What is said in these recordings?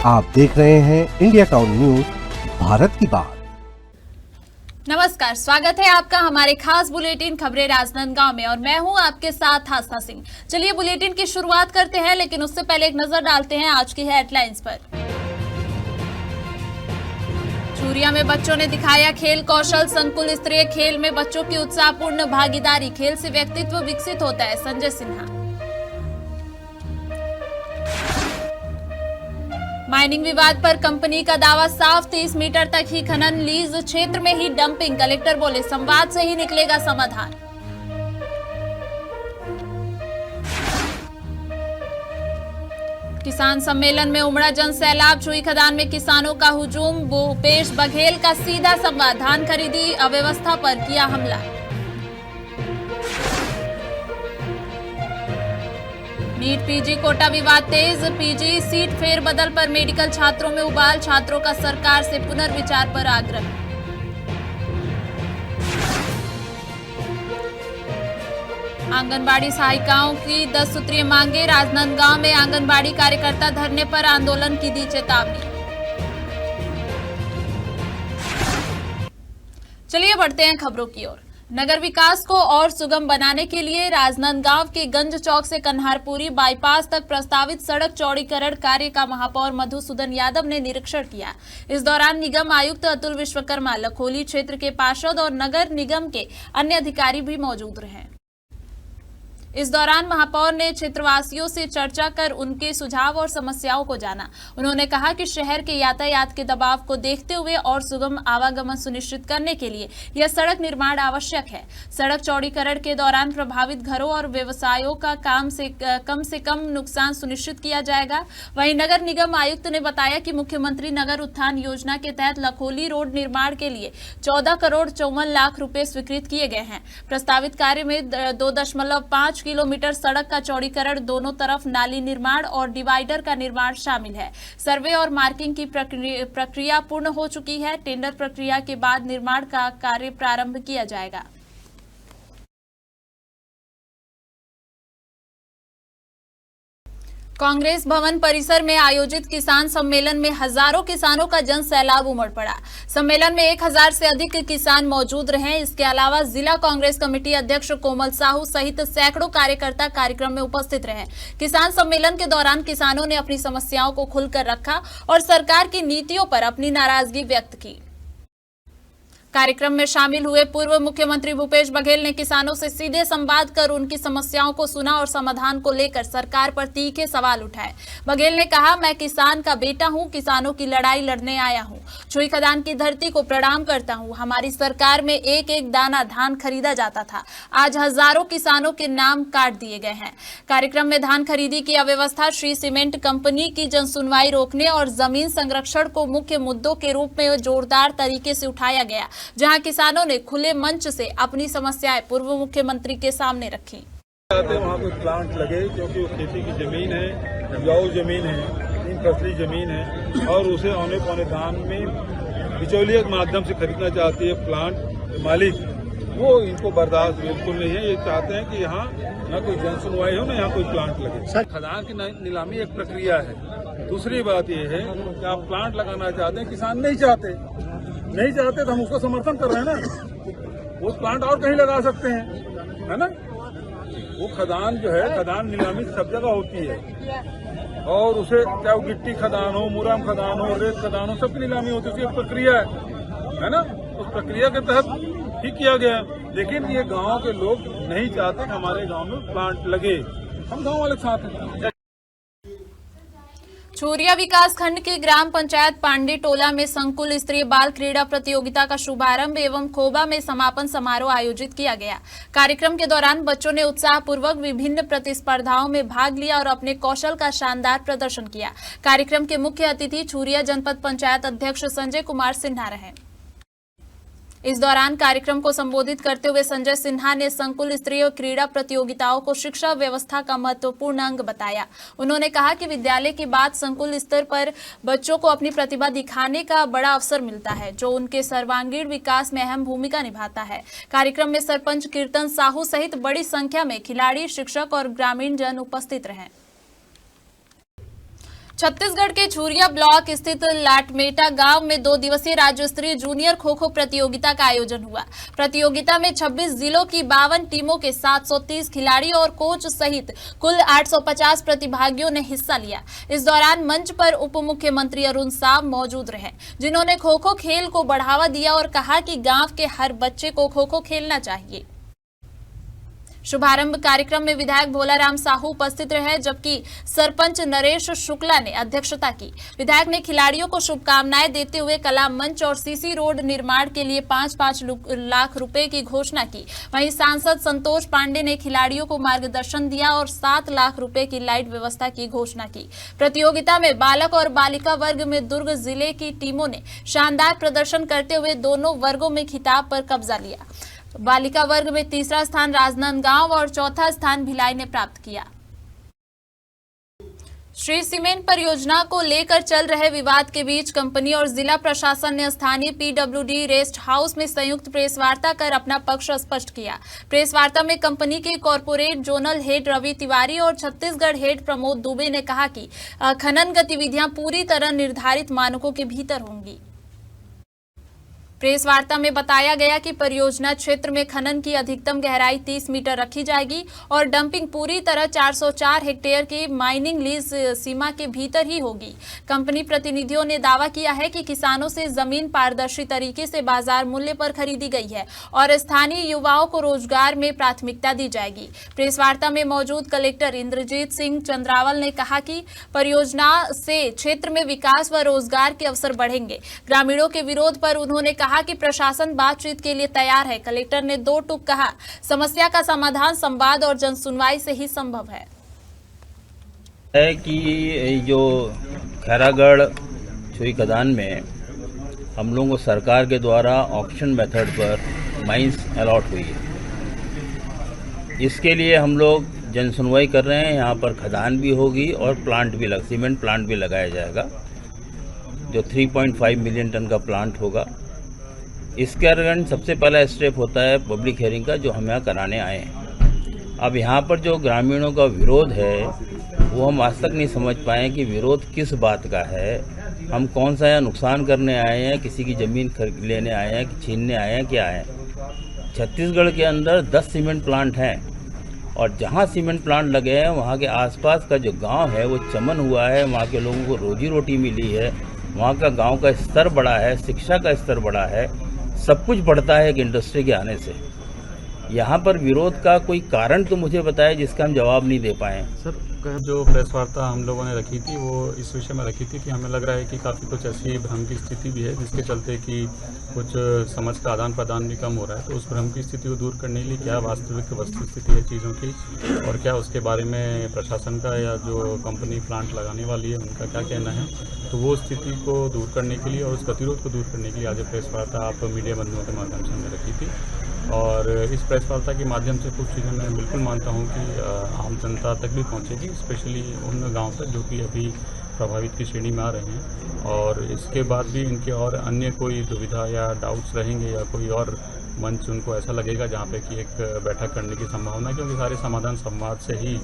आप देख रहे हैं इंडिया टाउन न्यूज, भारत की बात। नमस्कार, स्वागत है आपका हमारे खास बुलेटिन खबरें राजनांदगांव में और मैं हूं आपके साथ आस्था सिंह। चलिए बुलेटिन की शुरुआत करते हैं, लेकिन उससे पहले एक नजर डालते हैं आज की हेडलाइंस पर। चूरिया में बच्चों ने दिखाया खेल कौशल, संकुल स्तरीय खेल में बच्चों की उत्साहपूर्ण भागीदारी। खेल से व्यक्तित्व विकसित होता है, संजय सिन्हा। माइनिंग विवाद पर कंपनी का दावा साफ, 30 मीटर तक ही खनन, लीज क्षेत्र में ही डंपिंग। कलेक्टर बोले संवाद से ही निकलेगा समाधान। किसान सम्मेलन में उमड़ा जन सैलाब, छुई खदान में किसानों का हुजूम। भूपेश बघेल का सीधा संवाद, धान खरीदी अव्यवस्था पर किया हमला। नीट पीजी कोटा विवाद तेज, पीजी सीट फेरबदल पर मेडिकल छात्रों में उबाल। छात्रों का सरकार से पुनर्विचार पर आग्रह। आंगनबाड़ी सहायिकाओं की 10 सूत्रीय मांगे, राजनांदगांव में आंगनबाड़ी कार्यकर्ता धरने पर, आंदोलन की दी चेतावनी। चलिए बढ़ते हैं खबरों की ओर। नगर विकास को और सुगम बनाने के लिए राजनांदगांव के गंज चौक से कन्हारपुरी बाईपास तक प्रस्तावित सड़क चौड़ीकरण कार्य का महापौर मधुसूदन यादव ने निरीक्षण किया। इस दौरान निगम आयुक्त अतुल विश्वकर्मा, लखोली क्षेत्र के पार्षद और नगर निगम के अन्य अधिकारी भी मौजूद रहे। इस दौरान महापौर ने क्षेत्रवासियों से चर्चा कर उनके सुझाव और समस्याओं को जाना। उन्होंने कहा कि शहर के यातायात के दबाव को देखते हुए और सुगम आवागमन सुनिश्चित करने के लिए यह सड़क निर्माण आवश्यक है। सड़क चौड़ीकरण के दौरान प्रभावित घरों और व्यवसायों का कम से कम नुकसान सुनिश्चित किया जाएगा। वहीं नगर निगम आयुक्त ने बताया कि मुख्यमंत्री नगर उत्थान योजना के तहत लखोली रोड निर्माण के लिए 14 करोड़ 54 लाख रुपए स्वीकृत किए गए हैं। प्रस्तावित कार्य में 2.5 किलोमीटर सड़क का चौड़ीकरण, दोनों तरफ नाली निर्माण और डिवाइडर का निर्माण शामिल है। सर्वे और मार्किंग की प्रक्रिया पूर्ण हो चुकी है। टेंडर प्रक्रिया के बाद निर्माण का कार्य प्रारंभ किया जाएगा। कांग्रेस भवन परिसर में आयोजित किसान सम्मेलन में हजारों किसानों का जन सैलाब उमड़ पड़ा। सम्मेलन में 1000 से अधिक किसान मौजूद रहे। इसके अलावा जिला कांग्रेस कमेटी अध्यक्ष कोमल साहू सहित सैकड़ों कार्यकर्ता कार्यक्रम में उपस्थित रहे। किसान सम्मेलन के दौरान किसानों ने अपनी समस्याओं को खुलकर रखा और सरकार की नीतियों पर अपनी नाराजगी व्यक्त की। कार्यक्रम में शामिल हुए पूर्व मुख्यमंत्री भूपेश बघेल ने किसानों से सीधे संवाद कर उनकी समस्याओं को सुना और समाधान को लेकर सरकार पर तीखे सवाल उठाए। बघेल ने कहा, मैं किसान का बेटा हूं, किसानों की लड़ाई लड़ने आया हूं। छुई खदान की धरती को प्रणाम करता हूं। हमारी सरकार में एक एक दाना धान खरीदा जाता था, आज हजारों किसानों के नाम काट दिए गए हैं। कार्यक्रम में धान खरीदी की अव्यवस्था, श्री सीमेंट कंपनी की जनसुनवाई रोकने और जमीन संरक्षण को मुख्य मुद्दों के रूप में जोरदार तरीके से उठाया गया, जहां किसानों ने खुले मंच से अपनी समस्याएं पूर्व मुख्यमंत्री के सामने रखी। वहाँ कोई प्लांट लगे, क्योंकि वो खेती की जमीन है, उपजाऊ जमीन है, 3 फसली जमीन है और उसे औने पौने दाम में बिचौलिए के माध्यम से खरीदना चाहती है प्लांट मालिक। वो इनको बर्दाश्त बिल्कुल नहीं है। ये चाहते हैं कि यहाँ न कोई जन सुनवाई हो, न यहाँ कोई प्लांट लगे। खदान की नीलामी एक प्रक्रिया है। दूसरी बात ये है कि आप प्लांट लगाना चाहते हैं, किसान नहीं चाहते तो हम उसको समर्थन कर रहे हैं ना। वो प्लांट और कहीं लगा सकते हैं, है ना। वो खदान जो है, खदान नीलामी सब जगह होती है और उसे चाहे वो गिट्टी खदान हो, मुरम खदान हो, रेत खदान हो, सबकी नीलामी होती है। उसकी एक प्रक्रिया है ना। उस प्रक्रिया के तहत ही किया गया। लेकिन ये गांव के लोग नहीं चाहते कि हमारे गांव में प्लांट लगे। हम गांव वाले साथ हैं। चूरिया विकास खंड के ग्राम पंचायत पांडे टोला में संकुल स्तरीय बाल क्रीड़ा प्रतियोगिता का शुभारंभ एवं खोबा में समापन समारोह आयोजित किया गया। कार्यक्रम के दौरान बच्चों ने उत्साहपूर्वक विभिन्न प्रतिस्पर्धाओं में भाग लिया और अपने कौशल का शानदार प्रदर्शन किया। कार्यक्रम के मुख्य अतिथि चूरिया जनपद पंचायत अध्यक्ष संजय कुमार सिन्हा रहे। इस दौरान कार्यक्रम को संबोधित करते हुए संजय सिन्हा ने संकुल स्तरीय क्रीड़ा प्रतियोगिताओं को शिक्षा व्यवस्था का महत्वपूर्ण अंग बताया। उन्होंने कहा कि विद्यालय के बाद संकुल स्तर पर बच्चों को अपनी प्रतिभा दिखाने का बड़ा अवसर मिलता है, जो उनके सर्वांगीण विकास में अहम भूमिका निभाता है। कार्यक्रम में सरपंच कीर्तन साहू सहित बड़ी संख्या में खिलाड़ी, शिक्षक और ग्रामीण जन उपस्थित रहे। छत्तीसगढ़ के छुरिया ब्लॉक स्थित लाटमेटा गांव में 2 दिवसीय राज्य स्तरीय जूनियर खो खो प्रतियोगिता का आयोजन हुआ। प्रतियोगिता में 26 जिलों की 52 टीमों के 730 खिलाड़ी और कोच सहित कुल 850 प्रतिभागियों ने हिस्सा लिया। इस दौरान मंच पर उप मुख्यमंत्री अरुण साव मौजूद रहे, जिन्होंने खो खो खेल को बढ़ावा दिया और कहा कि गांव के हर बच्चे को खो खो खेलना चाहिए। शुभारंभ कार्यक्रम में विधायक भोलाराम साहू उपस्थित रहे, जबकि सरपंच नरेश शुक्ला ने अध्यक्षता की। विधायक ने खिलाड़ियों को शुभकामनाएं देते हुए कला मंच और सीसी रोड निर्माण के लिए 5-5 लाख रुपए की घोषणा की। वहीं सांसद संतोष पांडे ने खिलाड़ियों को मार्गदर्शन दिया और 7 लाख रुपए की लाइट व्यवस्था की घोषणा की। प्रतियोगिता में बालक और बालिका वर्ग में दुर्ग जिले की टीमों ने शानदार प्रदर्शन करते हुए दोनों वर्गों में खिताब पर कब्जा लिया। बालिका वर्ग में तीसरा स्थान राजनांदगांव और चौथा स्थान भिलाई ने प्राप्त किया। श्री सीमेंट परियोजना को लेकर चल रहे विवाद के बीच कंपनी और जिला प्रशासन ने स्थानीय पीडब्ल्यूडी रेस्ट हाउस में संयुक्त प्रेस वार्ता कर अपना पक्ष स्पष्ट किया। प्रेस वार्ता में कंपनी के corporate zonal head Ravi Tiwari और छत्तीसगढ़ हेड प्रमोद दुबे ने कहा कि खनन गतिविधियां पूरी तरह निर्धारित मानकों के भीतर होंगी। प्रेस वार्ता में बताया गया कि परियोजना क्षेत्र में खनन की अधिकतम गहराई 30 मीटर रखी जाएगी और डंपिंग पूरी तरह 404 हेक्टेयर की माइनिंग लीज सीमा के भीतर ही होगी। कंपनी प्रतिनिधियों ने दावा किया है कि किसानों से जमीन पारदर्शी तरीके से बाजार मूल्य पर खरीदी गई है और स्थानीय युवाओं को रोजगार में प्राथमिकता दी जाएगी। प्रेस वार्ता में मौजूद कलेक्टर इंद्रजीत सिंह चंद्रावल ने कहा कि परियोजना से क्षेत्र में विकास व रोजगार के अवसर बढ़ेंगे। ग्रामीणों के विरोध पर उन्होंने कहा कि प्रशासन बातचीत के लिए तैयार है। कलेक्टर ने 2 टूक कहा, समस्या का समाधान संवाद और जनसुनवाई से ही संभव है कि जो खैरागढ़ छुई खदान में हम लोगों को सरकार के द्वारा ऑक्शन मेथड पर माइंस अलॉट हुई है। इसके लिए हम लोग जनसुनवाई कर रहे हैं। यहाँ पर खदान भी होगी और प्लांट भी सीमेंट प्लांट भी लगाया जाएगा, जो 3.5 मिलियन टन का प्लांट होगा। इसके कारण सबसे पहला स्टेप होता है पब्लिक हियरिंग का, जो हम यहाँ कराने आए हैं। अब यहाँ पर जो ग्रामीणों का विरोध है वो हम आज तक नहीं समझ पाए कि विरोध किस बात का है। हम कौन सा यहाँ नुकसान करने आए हैं, किसी की ज़मीन लेने आए हैं कि छीनने आए हैं, क्या है। छत्तीसगढ़ के अंदर 10 सीमेंट प्लांट हैं और जहाँ सीमेंट प्लांट लगे हैं वहाँ के आसपास का जो गांव है वो चमन हुआ है। वहाँ के लोगों को रोजी रोटी मिली है, वहाँ का गांव का स्तर बढ़ा है, शिक्षा का स्तर बढ़ा है, सब कुछ बढ़ता है एक इंडस्ट्री के आने से। यहाँ पर विरोध का कोई कारण तो मुझे बताए जिसका हम जवाब नहीं दे पाए। सर, जो प्रेस वार्ता हम लोगों ने रखी थी वो इस विषय में रखी थी कि हमें लग रहा है कि काफ़ी कुछ ऐसी भ्रम की स्थिति भी है जिसके चलते कि कुछ समझ का आदान प्रदान भी कम हो रहा है। तो उस भ्रम की स्थिति को दूर करने के लिए क्या वास्तविक वस्तुस्थिति है चीज़ों की और क्या उसके बारे में प्रशासन का या जो कंपनी प्लांट लगाने वाली है उनका क्या कहना है, तो वो स्थिति को दूर करने के लिए और उस गतिरोध को दूर करने के लिए आज प्रेस वार्ता आप मीडिया बंधुओं के माध्यम से हमने रखी थी। और इस प्रेस वार्ता के माध्यम से कुछ चीज़ें मैं बिल्कुल मानता हूं कि आम जनता तक भी पहुंचेगी, स्पेशली उन गांव तक जो कि अभी प्रभावित की श्रेणी में आ रहे हैं। और इसके बाद भी इनके और अन्य कोई दुविधा या डाउट्स रहेंगे या कोई और मंच उनको ऐसा लगेगा जहां पे कि एक बैठक करने की संभावना है, क्योंकि सारे समाधान संवाद से ही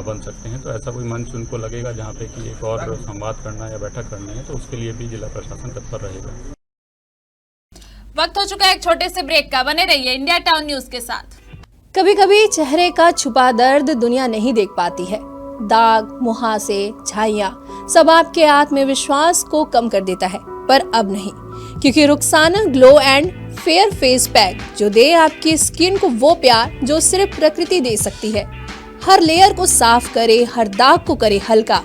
बन सकते हैं। तो ऐसा कोई मंच उनको लगेगा जहाँ पे कि एक और संवाद करना या बैठक करनी है, तो उसके लिए भी जिला प्रशासन तत्पर रहेगा। वक्त हो चुका है एक छोटे से ब्रेक का। बने रहिए इंडिया टाउन न्यूज के साथ। कभी कभी चेहरे का छुपा दर्द दुनिया नहीं देख पाती है। दाग, मुहासे, झाइयां सब आपके आत्मविश्वास को कम कर देता है, पर अब नहीं, क्योंकि Rukhsana glow and fair face pack जो दे आपकी स्किन को वो प्यार जो सिर्फ प्रकृति दे सकती है। हर लेयर को साफ करे, हर दाग को करे हल्का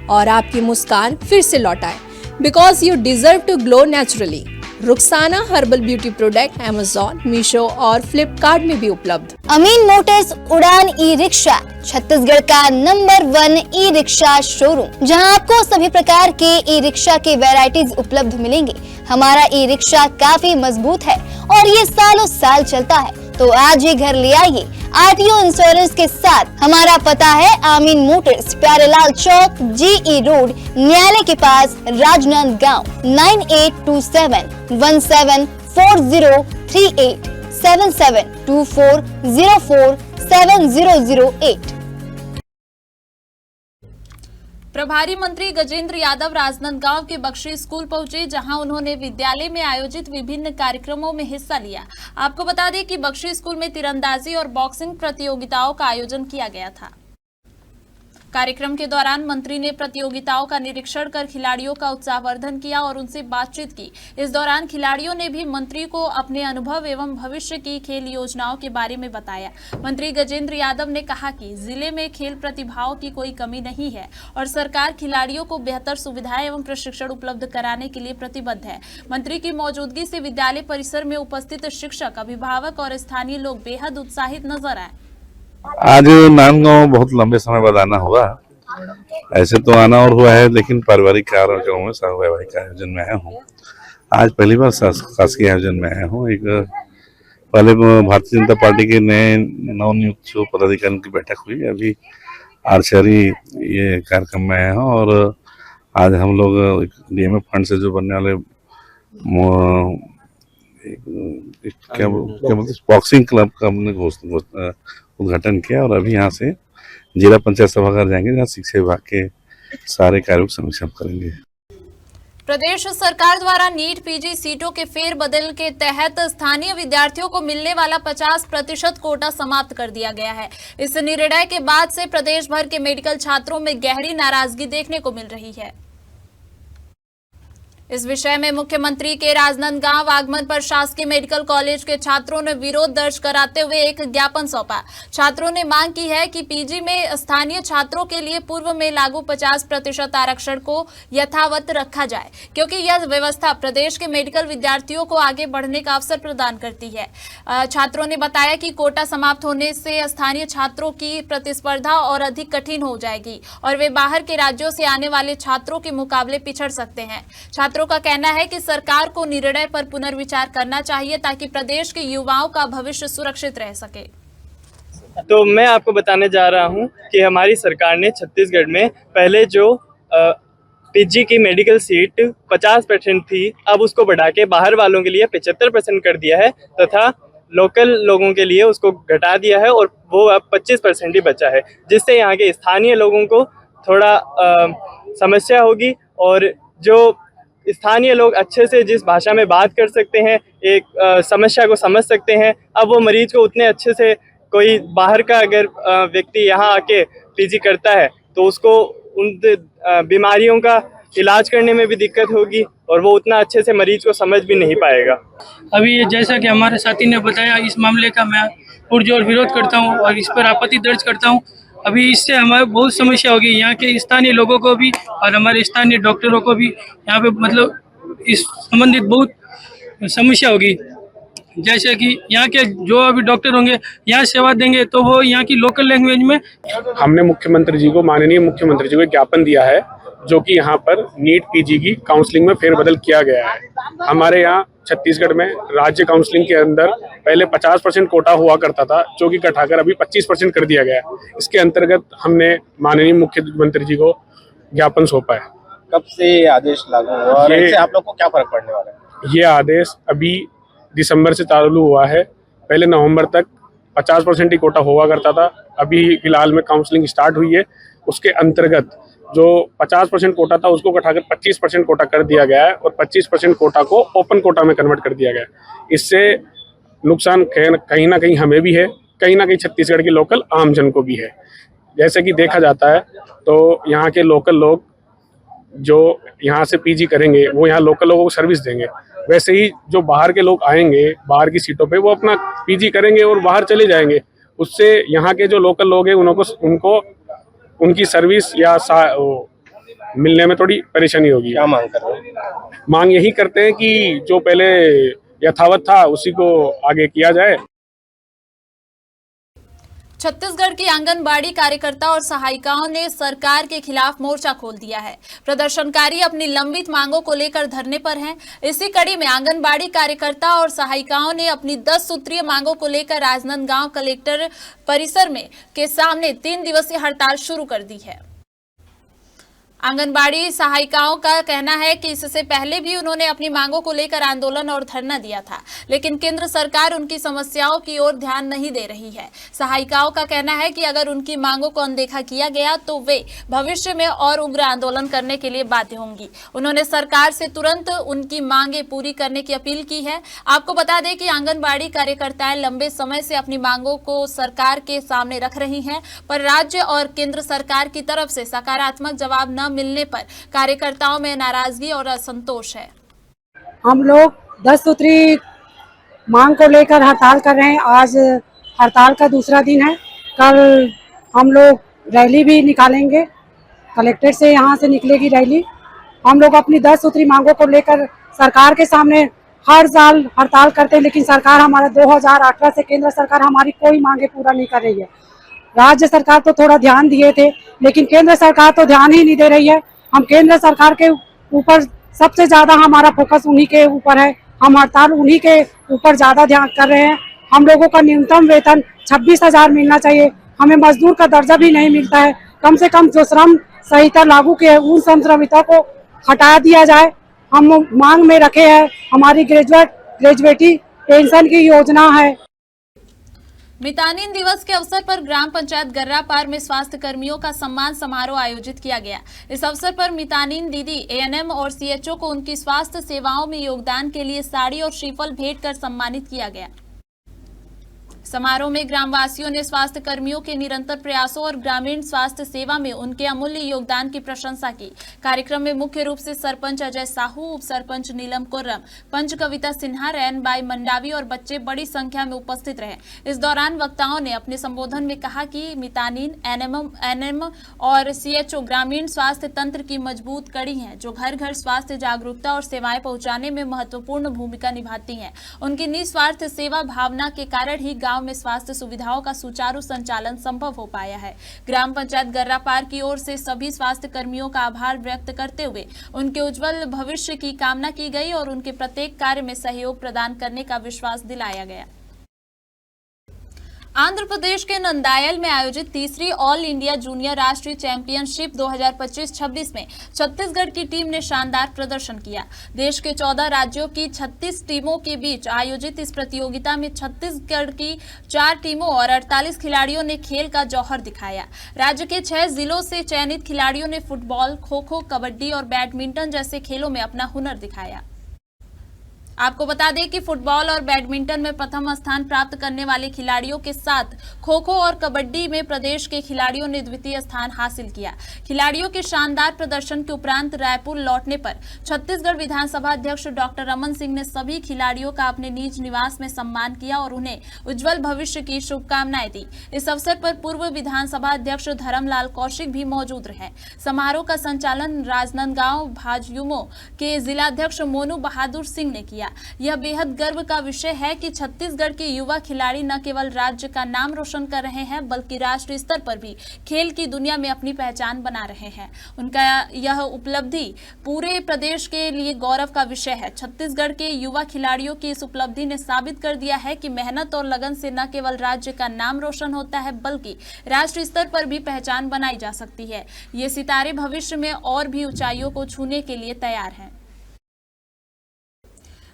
और आपकी मुस्कान फिर से लौटाए, because you deserve to glow naturally. Rukhsana herbal beauty product Amazon, Meesho और फ्लिपकार्ट में भी उपलब्ध। अमीन मोटर्स उड़ान ई रिक्शा छत्तीसगढ़ का नंबर 1 ई रिक्शा शोरूम, जहां आपको सभी प्रकार के ई रिक्शा के वैरायटीज उपलब्ध मिलेंगे। हमारा ई रिक्शा काफी मजबूत है और ये सालों साल चलता है, तो आज ही घर ले आइए आरटीओ इंश्योरेंस के साथ। हमारा पता है अमीन मोटर्स, प्यारेलाल चौक, जीई रोड, न्यायालय के पास, राजनांदगांव। 9827174038 7724047008। प्रभारी मंत्री गजेंद्र यादव राजनांदगांव के बख्शी स्कूल पहुंचे, जहां उन्होंने विद्यालय में आयोजित विभिन्न कार्यक्रमों में हिस्सा लिया। आपको बता दें कि बख्शी स्कूल में तीरंदाजी और बॉक्सिंग प्रतियोगिताओं का आयोजन किया गया था। कार्यक्रम के दौरान मंत्री ने प्रतियोगिताओं का निरीक्षण कर खिलाड़ियों का उत्साहवर्धन किया और उनसे बातचीत की। इस दौरान खिलाड़ियों ने भी मंत्री को अपने अनुभव एवं भविष्य की खेल योजनाओं के बारे में बताया। मंत्री गजेंद्र यादव ने कहा कि जिले में खेल प्रतिभाओं की कोई कमी नहीं है और सरकार खिलाड़ियों को बेहतर सुविधाएं एवं प्रशिक्षण उपलब्ध कराने के लिए प्रतिबद्ध है। मंत्री की मौजूदगी से विद्यालय परिसर में उपस्थित शिक्षक, अभिभावक और स्थानीय लोग बेहद उत्साहित नजर आए। आज नांदगांव बहुत लंबे समय बाद आना हुआ। ऐसे तो आना और हुआ है, लेकिन पारिवारिक कार्यक्रमों में वैवाहिक आयोजन में आया हूँ। आज पहली बार शासकीय आयोजन में आया हूँ। एक पहले भारतीय जनता पार्टी के नए नवनियुक्त जो पदाधिकारियों की बैठक हुई, अभी आर्चरी ये कार्यक्रम में आया हूँ। और आज हम लोग डीएमएफ फंड से जो बनने वाले क्या बोलते बॉक्सिंग क्लब का हमने उद्घाटन किया और अभी यहाँ से जिला पंचायत सभागार जाएंगे, जहाँ शिक्षा विभाग के सारे कार्यों की समीक्षा करेंगे। प्रदेश सरकार द्वारा नीट पीजी सीटों के फेरबदल के तहत स्थानीय विद्यार्थियों को मिलने वाला 50% कोटा समाप्त कर दिया गया है। इस निर्णय के बाद से प्रदेश भर के मेडिकल छात्रों में गहरी नाराजगी देखने को मिल रही है। इस विषय में मुख्यमंत्री के राजनांदगांव आगमन पर शासकीय मेडिकल कॉलेज के छात्रों ने विरोध दर्ज कराते हुए एक ज्ञापन सौंपा। छात्रों ने मांग की है कि पीजी में स्थानीय छात्रों के लिए पूर्व में लागू 50% आरक्षण को यथावत रखा जाए, क्योंकि यह व्यवस्था प्रदेश के मेडिकल विद्यार्थियों को आगे बढ़ने का अवसर प्रदान करती है। छात्रों ने बताया कि कोटा समाप्त होने से स्थानीय छात्रों की प्रतिस्पर्धा और अधिक कठिन हो जाएगी और वे बाहर के राज्यों से आने वाले छात्रों के मुकाबले पिछड़ सकते हैं। छात्रों का कहना है कि सरकार को निर्णय पर पुनर्विचार करना चाहिए ताकि प्रदेश के युवाओं का भविष्य सुरक्षित रह सके। तो मैं आपको बताने जा रहा हूं कि हमारी सरकार ने छत्तीसगढ़ में पहले जो पीजी की मेडिकल सीट 50% थी, अब उसको बढ़ा के बाहर वालों के लिए 75% कर दिया है तथा लोकल लोगों के लिए उसको घटा दिया है और वो अब 25% ही बचा है, जिससे यहाँ के स्थानीय लोगों को थोड़ा समस्या होगी और जो स्थानीय लोग अच्छे से जिस भाषा में बात कर सकते हैं, एक समस्या को समझ सकते हैं, अब वो मरीज को उतने अच्छे से कोई बाहर का अगर व्यक्ति यहाँ आके पीजी करता है तो उसको उन बीमारियों का इलाज करने में भी दिक्कत होगी और वो उतना अच्छे से मरीज को समझ भी नहीं पाएगा। अभी जैसा कि हमारे साथी ने बताया, इस मामले का मैं पुरजोर विरोध करता हूँ और इस पर आपत्ति दर्ज करता हूँ। अभी इससे हमारे बहुत समस्या होगी, यहाँ के स्थानीय लोगों को भी और हमारे स्थानीय डॉक्टरों को भी यहाँ पे मतलब इस संबंधित बहुत समस्या होगी। जैसे कि यहाँ के जो अभी डॉक्टर होंगे यहाँ सेवा देंगे तो वो यहाँ की लोकल लैंग्वेज में। हमने मुख्यमंत्री जी को, माननीय मुख्यमंत्री जी को ज्ञापन दिया है, जो कि यहाँ पर नीट पीजी की काउंसलिंग में फेरबदल किया गया है। हमारे यहाँ छत्तीसगढ़ में राज्य काउंसलिंग के अंदर पहले 50% कोटा हुआ करता था, जो कि घटाकर अभी 25% कर दिया गया है। इसके अंतर्गत हमने माननीय मुख्यमंत्री जी को ज्ञापन सौंपा है। कब से आदेश लागू हुआ और इससे आप लोग को क्या फर्क पड़ने वाला है? ये आदेश अभी दिसंबर से चालू हुआ है। पहले नवंबर तक 50% ही कोटा हुआ करता था, अभी फिलहाल में काउंसलिंग स्टार्ट हुई है। उसके अंतर्गत जो 50% कोटा था उसको घटाकर 25% कोटा कर दिया गया है और 25% कोटा को ओपन कोटा में कन्वर्ट कर दिया गया है। इससे नुकसान कहीं ना कहीं हमें भी है, कहीं ना कहीं छत्तीसगढ़ के लोकल आम जन को भी है। जैसे कि देखा जाता है तो यहाँ के लोकल लोग जो यहाँ से पीजी करेंगे वो यहाँ लोकल लोगों को सर्विस देंगे, वैसे ही जो बाहर के लोग आएंगे बाहर की सीटों पे वो अपना पीजी करेंगे और बाहर चले जाएंगे। उससे यहाँ के जो लोकल लोग हैं उनको उनकी सर्विस या मिलने में थोड़ी परेशानी होगी। क्या मांग कर रहे हैं? मांग यही करते हैं कि जो पहले यथावत था उसी को आगे किया जाए। छत्तीसगढ़ की आंगनबाड़ी कार्यकर्ता और सहायिकाओं ने सरकार के खिलाफ मोर्चा खोल दिया है। प्रदर्शनकारी अपनी लंबित मांगों को लेकर धरने पर हैं। इसी कड़ी में आंगनबाड़ी कार्यकर्ता और सहायिकाओं ने अपनी 10 सूत्रीय मांगों को लेकर राजनांदगांव कलेक्टर परिसर में के सामने 3 दिवसीय हड़ताल शुरू कर दी है। आंगनबाड़ी सहायिकाओं का कहना है कि इससे पहले भी उन्होंने अपनी मांगों को लेकर आंदोलन और धरना दिया था, लेकिन केंद्र सरकार उनकी समस्याओं की ओर ध्यान नहीं दे रही है। सहायिकाओं का कहना है कि अगर उनकी मांगों को अनदेखा किया गया तो वे भविष्य में और उग्र आंदोलन करने के लिए बाध्य होंगी। उन्होंने सरकार से तुरंत उनकी मांगें पूरी करने की अपील की है। आपको बता दें कि आंगनबाड़ी कार्यकर्ताएं लंबे समय से अपनी मांगों को सरकार के सामने रख रही हैं, पर राज्य और केंद्र सरकार की तरफ से सकारात्मक जवाब न मिलने पर कार्यकर्ताओं में नाराजगी और असंतोष है। हम लोग 10 सूत्री मांग को लेकर हड़ताल कर रहे हैं। आज हड़ताल का दूसरा दिन है। कल हम लोग रैली भी निकालेंगे, कलेक्ट्रेट से यहाँ से निकलेगी रैली। हम लोग अपनी 10 सूत्री मांगों को लेकर सरकार के सामने हर साल हड़ताल करते हैं, लेकिन सरकार हमारा 2018 से केंद्र सरकार हमारी कोई मांगे पूरा नहीं कर रही है। राज्य सरकार तो थोड़ा ध्यान दिए थे, लेकिन केंद्र सरकार तो ध्यान ही नहीं दे रही है। हम केंद्र सरकार के ऊपर सबसे ज्यादा हमारा फोकस उन्हीं के ऊपर है। हम हड़ताल उन्हीं के ऊपर ज्यादा ध्यान कर रहे हैं। हम लोगों का न्यूनतम वेतन 26,000 मिलना चाहिए। हमें मजदूर का दर्जा भी नहीं मिलता है। कम से कम जो श्रम संहिता लागू की है उन श्रम संहिता को हटा दिया जाए। हम मांग में रखे हैं हमारी ग्रेजुएटी पेंशन की योजना है। मितानिन दिवस के अवसर पर ग्राम पंचायत गर्रापार में स्वास्थ्य कर्मियों का सम्मान समारोह आयोजित किया गया। इस अवसर पर मितानिन दीदी, एएनएम और सीएचओ को उनकी स्वास्थ्य सेवाओं में योगदान के लिए साड़ी और श्रीफल भेंट कर सम्मानित किया गया। समारोह में ग्रामवासियों ने स्वास्थ्य कर्मियों के निरंतर प्रयासों और ग्रामीण स्वास्थ्य सेवा में उनके अमूल्य योगदान की प्रशंसा की। कार्यक्रम में मुख्य रूप से सरपंच अजय साहू, उप सरपंच नीलम कुर्रम, पंच कविता सिन्हा, रैनबाई मंडावी और बच्चे बड़ी संख्या में उपस्थित रहे। इस दौरान वक्ताओं ने अपने संबोधन में कहा कि मितानिन, एएनएम और सीएचओ ग्रामीण स्वास्थ्य तंत्र की मजबूत कड़ी हैं, जो घर घर स्वास्थ्य जागरूकता और सेवाएं पहुंचाने में महत्वपूर्ण भूमिका निभाती हैं। उनकी निस्वार्थ सेवा भावना के कारण ही गांव में स्वास्थ्य सुविधाओं का सुचारू संचालन संभव हो पाया है। ग्राम पंचायत गर्रापार की ओर से सभी स्वास्थ्य कर्मियों का आभार व्यक्त करते हुए उनके उज्जवल भविष्य की कामना की गई और उनके प्रत्येक कार्य में सहयोग प्रदान करने का विश्वास दिलाया गया। आंध्र प्रदेश के नंदायल में आयोजित तीसरी ऑल इंडिया जूनियर राष्ट्रीय चैंपियनशिप 2025-26 में छत्तीसगढ़ की टीम ने शानदार प्रदर्शन किया। देश के 14 राज्यों की 36 टीमों के बीच आयोजित इस प्रतियोगिता में छत्तीसगढ़ की 4 टीमों और 48 खिलाड़ियों ने खेल का जौहर दिखाया। राज्य के 6 जिलों से चयनित खिलाड़ियों ने फुटबॉल, खो-खो, कबड्डी और बैडमिंटन जैसे खेलों में अपना हुनर दिखाया। आपको बता दें कि फुटबॉल और बैडमिंटन में प्रथम स्थान प्राप्त करने वाले खिलाड़ियों के साथ खो-खो और कबड्डी में प्रदेश के खिलाड़ियों ने द्वितीय स्थान हासिल किया। खिलाड़ियों के शानदार प्रदर्शन के उपरांत रायपुर लौटने पर छत्तीसगढ़ विधानसभा अध्यक्ष डॉक्टर रमन सिंह ने सभी खिलाड़ियों का अपने निज निवास में सम्मान किया और उन्हें उज्जवल भविष्य की शुभकामनाएं दी। इस अवसर पर पूर्व विधानसभा अध्यक्ष धर्मलाल कौशिक भी मौजूद रहे। समारोह का संचालन राजनांदगांव भाजयुमो के जिलाध्यक्ष मोनू बहादुर सिंह ने किया। यह बेहद गर्व का विषय है कि छत्तीसगढ़ के युवा खिलाड़ी न केवल राज्य का नाम रोशन कर रहे हैं, बल्कि राष्ट्रीय स्तर पर भी खेल की दुनिया में अपनी पहचान बना रहे हैं। उनका यह उपलब्धि पूरे प्रदेश के लिए गौरव का विषय है। छत्तीसगढ़ के युवा खिलाड़ियों की इस उपलब्धि ने साबित कर दिया है कि मेहनत और लगन से न केवल राज्य का नाम रोशन होता है, बल्कि राष्ट्रीय स्तर पर भी पहचान बनाई जा सकती है। ये सितारे भविष्य में और भी ऊंचाइयों को छूने के लिए तैयार हैं।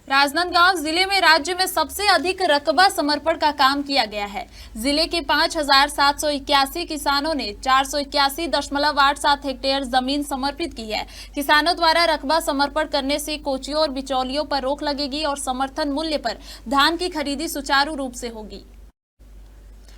राजनांदगांव जिले में राज्य में सबसे अधिक रकबा समर्पण का काम किया गया है। जिले के 5,781 किसानों ने 481.87 हेक्टेयर जमीन समर्पित की है। किसानों द्वारा रकबा समर्पण करने से कोचियों और बिचौलियों पर रोक लगेगी और समर्थन मूल्य पर धान की खरीदी सुचारू रूप से होगी।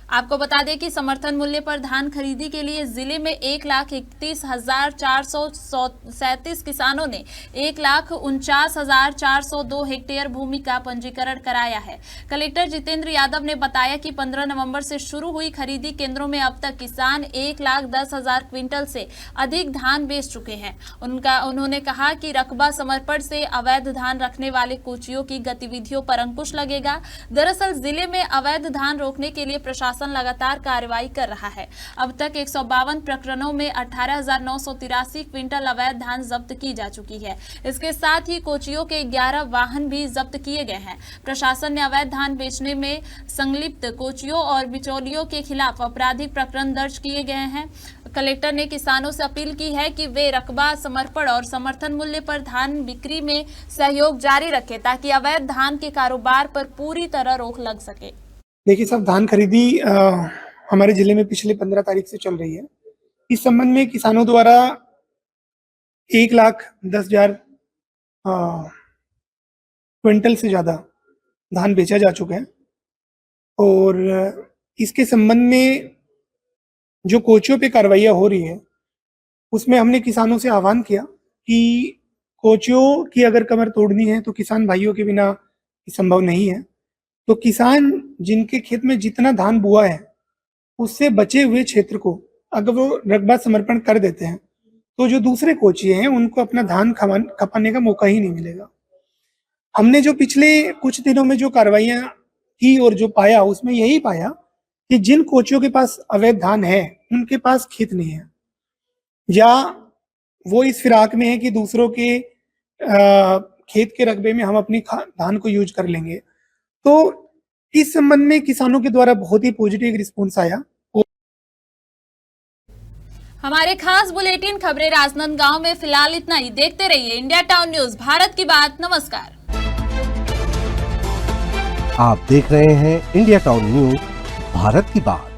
आपको बता दें कि समर्थन मूल्य पर धान खरीदी के लिए जिले में 1,31,437 किसानों ने 1,49,402 हेक्टेयर भूमि का पंजीकरण कराया है। कलेक्टर जितेंद्र यादव ने बताया कि 15 नवंबर से शुरू हुई खरीदी केंद्रों में अब तक किसान 1,10,000 क्विंटल से अधिक धान बेच चुके हैं। उन्होंने कहा कि रकबा समर्पण से अवैध धान रखने वाले कोचियों की गतिविधियों पर अंकुश लगेगा। दरअसल जिले में अवैध धान रोकने के लिए प्रशासन लगातार कार्रवाई कर रहा है। अब तक 152 प्रकरणों में 18,983 क्विंटल अवैध धान जब्त की जा चुकी है। इसके साथ ही कोचियों के 11 वाहन भी जब्त किए गए हैं। प्रशासन ने अवैध धान बेचने में संलिप्त कोचियों और बिचौलियों के खिलाफ आपराधिक प्रकरण दर्ज किए गए हैं। कलेक्टर ने किसानों से अपील की है कि वे रकबा समर्पण और समर्थन मूल्य पर धान बिक्री में सहयोग जारी रखें ताकि अवैध धान के कारोबार पर पूरी तरह रोक लग सके। देखिए साहब, धान खरीदी हमारे जिले में पिछले 15 तारीख से चल रही है। इस संबंध में किसानों द्वारा 1,10,000 क्विंटल से ज़्यादा धान बेचा जा चुका है और इसके संबंध में जो कोचियों पे कार्रवाइयाँ हो रही है उसमें हमने किसानों से आह्वान किया कि कोचियों की अगर कमर तोड़नी है तो किसान भाइयों के बिना संभव नहीं है। तो किसान जिनके खेत में जितना धान बुआ है उससे बचे हुए क्षेत्र को अगर वो रकबा समर्पण कर देते हैं तो जो दूसरे कोचिए हैं उनको अपना धान खपाने का मौका ही नहीं मिलेगा। हमने जो पिछले कुछ दिनों में जो कार्रवाइयाँ की और जो पाया उसमें यही पाया कि जिन कोचियों के पास अवैध धान है उनके पास खेत नहीं है या वो इस फिराक में है कि दूसरों के खेत के रकबे में हम अपनी धान को यूज कर लेंगे। तो इस संबंध में किसानों के द्वारा बहुत ही पॉजिटिव रिस्पॉन्स आया। हमारे खास बुलेटिन खबरें राजनांदगांव में फिलहाल इतना ही। देखते रहिए इंडिया टाउन न्यूज, भारत की बात। नमस्कार। आप देख रहे हैं इंडिया टाउन न्यूज, भारत की बात।